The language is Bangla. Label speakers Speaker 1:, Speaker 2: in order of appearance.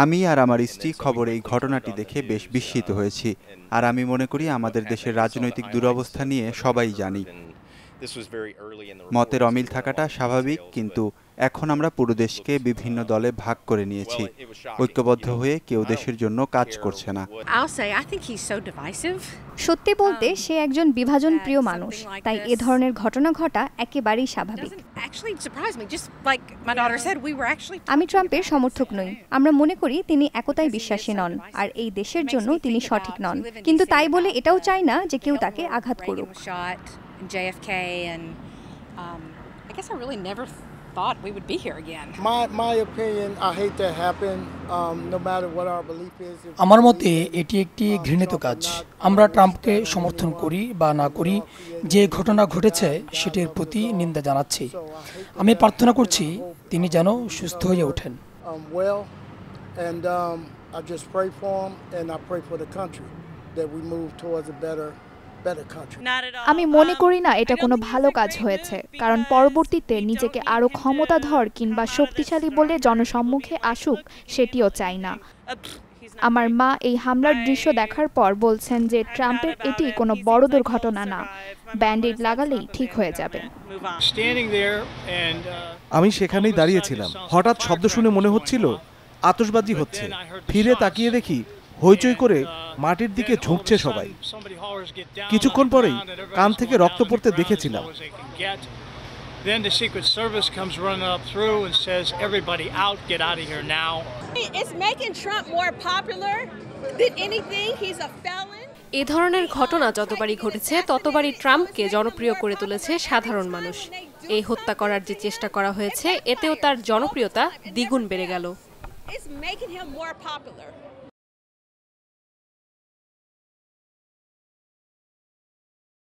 Speaker 1: আমি আর আমার স্ত্রী খবরে এই ঘটনাটি দেখে বেশ বিস্মিত হয়েছি। আর আমি মনে করি আমাদের দেশের রাজনৈতিক দুরবস্থা নিয়ে সবাই জানি। মতের অমিল থাকাটা স্বাভাবিক, কিন্তু এখন আমরা পুরো দেশকে বিভিন্ন দলে ভাগ করে নিয়েছি। ঐক্যবদ্ধ হয়ে কেউ দেশের জন্য কাজ করছে না।
Speaker 2: সত্যি বলতে সে একজন বিভাজন প্রিয় মানুষ, তাই এ ধরনের ঘটনা ঘটা একেবারেই স্বাভাবিক। আমি ট্রাম্পের সমর্থক নই। আমরা মনে করি তিনি একতায় বিশ্বাসী নন, আর এই দেশের জন্য তিনি সঠিক নন। কিন্তু তাই বলে এটাও চাই না যে কেউ তাকে আঘাত করুক।
Speaker 3: JFK and I guess I really never thought we would be here again.
Speaker 4: My opinion, I hate that happen. No matter what our belief is.
Speaker 5: আমার মতে এটি একটি ঘৃণিত কাজ। আমরা ট্রাম্পকে সমর্থন করি বা না করি, যে ঘটনা ঘটেছে সেটির প্রতি নিন্দা জানাচ্ছি। আমি প্রার্থনা করছি তিনি যেন সুস্থ হয়ে ওঠেন।
Speaker 4: Well, and I just pray for him, and I pray for the country that we move towards a better country.
Speaker 6: আমি মনে করি না এটা কোনো ভালো কাজ হয়েছে, কারণ পরবর্তীতে নিজেকে আরো ক্ষমতাধর কিংবা শক্তিশালী বলে জনসম্মুখে আসুক সেটিও চাই না। আমার মা এই হামলার দৃশ্য দেখার পর বলছেন যে ট্রাম্পের এটি কোনো বড় দুর্ঘটনা না, ব্যান্ডেড লাগালেই ঠিক হয়ে যাবে।
Speaker 7: আমি সেখানেই দাঁড়িয়েছিলাম। হঠাৎ শব্দ শুনে মনে হচ্ছিল আতশবাজি হচ্ছে। ফিরে তাকিয়ে দেখি হইচই করে মাটির দিকে ঝুঁকছে সবাই। কিছুক্ষণ পরেই কান থেকে রক্ত পড়তে দেখেছিলাম।
Speaker 8: Then the Secret Service comes running up through and says, "Everybody out, get out of here now."
Speaker 9: It's making Trump more popular than anything. He's a felon.
Speaker 10: এ ধরনের ঘটনা যতবারই ঘটেছে ততবারই ট্রাম্পকে জনপ্রিয় করে তুলেছে সাধারণ মানুষ। এই হত্যা করার যে চেষ্টা করা হয়েছে এতেও তার জনপ্রিয়তা দ্বিগুণ বেড়ে গেল।
Speaker 9: It's making him more popular.